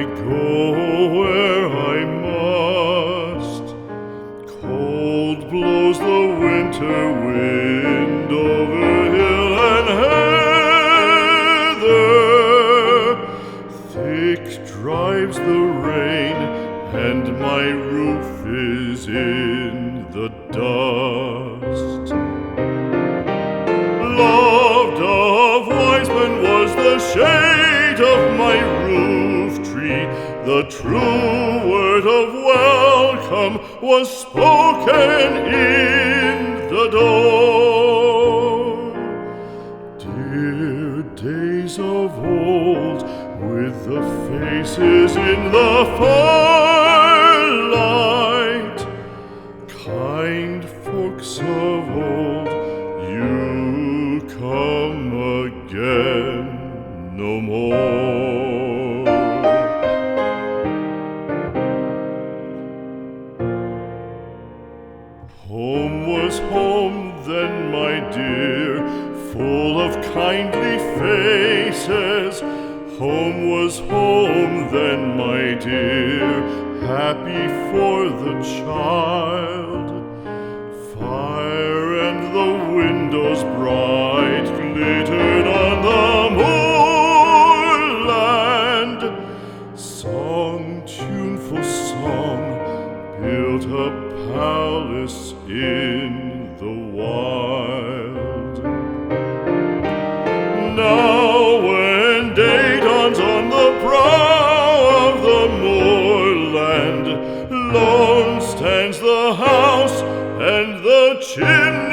go where I must. Cold blows the winter wind over hill and heather. Thick drives the rain, and my roof is in the dust. Loved of wise men was the shade of my roof tree. The true word of welcome was spoken in the door. Dear days of old, with the faces in the firelight, kind folks of old, you come again no more. Home was home then, my dear, full of kindly faces. Home was home then, my dear, happy for the child. Fire and the windows bright glittered on the moorland. Song, tuneful song, built a palace in the wild. Now when day dawns on the brow of the moorland, lone stands the house and the chimney